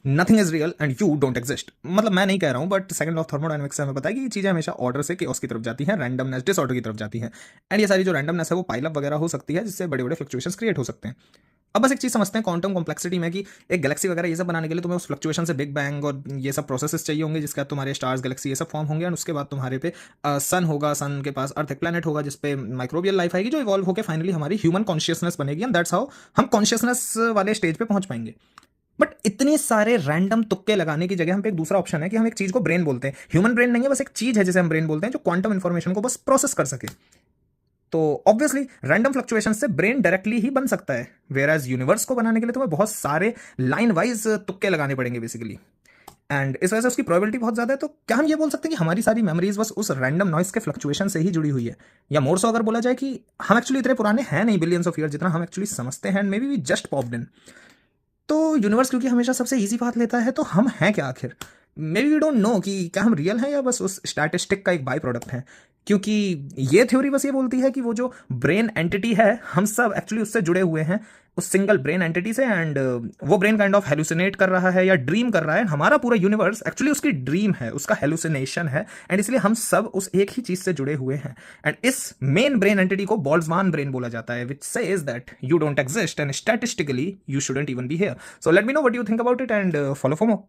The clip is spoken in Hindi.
Nothing is real and you don't exist. मतलब मैं नहीं कह रहा हूँ, but second law of thermodynamics से हमें पता है कि ये चीज़ें हमेशा ऑर्डर से केओस की तरफ जाती हैं, रैंडमनेस डिसऑर्डर की तरफ जाती हैं। एंड ये सारी जो रैंडमनेस है वो पाइल अप वगैरह हो सकती है, जिससे बड़े बड़े फ्लक्चुएशंस क्रिएट हो सकते हैं। अब बस एक चीज समझते हैं क्वांटम कॉम्प्लेक्सिटी में कि एक गैलेक्सी वगैरह ये सब बनाने के लिए तुम्हें उस फ्लक्चुएशन से बिग बैंग और ये सब प्रोसेसेस चाहिए होंगे, जिसके बाद तुम्हारे स्टार्स गैलेक्सी ये सब फॉर्म होंगे, एंड उसके बाद तुम्हारे पे सन होगा, सन के पास अर्थ एक प्लेनेट होगा जिसपे माइक्रोबियल लाइफ आएगी, जो इवॉल्व होकर फाइनली हमारी ह्यूमन कॉन्शियसनेस बनेगी, एंड दैट्स हाउ हम कॉन्शियसनेस वाले स्टेज पे पहुंच पाएंगे। बट इतने सारे रैंडम तुक्के लगाने की जगह हम पे एक दूसरा ऑप्शन है कि हम एक चीज को ब्रेन बोलते हैं। ह्यूमन ब्रेन नहीं है, बस एक चीज है जिसे हम ब्रेन बोलते हैं, जो क्वांटम इन्फॉर्मेशन को बस प्रोसेस कर सके। तो ऑब्वियसली रैंडम फ्लक्चुएशन से ब्रेन डायरेक्टली ही बन सकता है, वेयर एज यूनिवर्स को बनाने के लिए तुम्हें बहुत सारे लाइन वाइज तुक्के लगाने पड़ेंगे बेसिकली। एंड इस वजह से उसकी प्रोबेबिलिटी बहुत ज्यादा है। तो क्या हम ये बोल सकते हैं कि हमारी सारी मेमोरीज बस उस रैंडम नॉइस के फ्लक्चुएशन से ही जुड़ी हुई है? या मोर सो अगर बोला जाए कि हम एक्चुअली इतने पुराने हैं नहीं बिलियंस ऑफ ईयर, जितना हम एक्चुअली समझते हैं, and maybe we just popped in. तो यूनिवर्स क्योंकि हमेशा सबसे इजी पाथ लेता है, तो हम हैं क्या आखिर? Maybe we don't know कि क्या हम रियल हैं या बस उस स्टैटिस्टिक का एक बाई प्रोडक्ट है। क्योंकि ये थ्योरी बस ये बोलती है कि वो जो ब्रेन एंटिटी है, हम सब एक्चुअली उससे जुड़े हुए हैं, उस सिंगल ब्रेन एंटिटी से। एंड वो ब्रेन काइंड ऑफ हेलुसिनेट कर रहा है या ड्रीम कर रहा है। हमारा पूरा यूनिवर्स एक्चुअली उसकी ड्रीम है, उसका हेलुसिनेशन है, एंड इसलिए हम सब उस एक ही चीज से जुड़े हुए हैं। एंड इस मेन ब्रेन एंटिटी को बोल्ट्जमान ब्रेन बोला जाता है, which says that you don't exist and statistically you shouldn't even be here. So let me know what you think about it, and follow for more.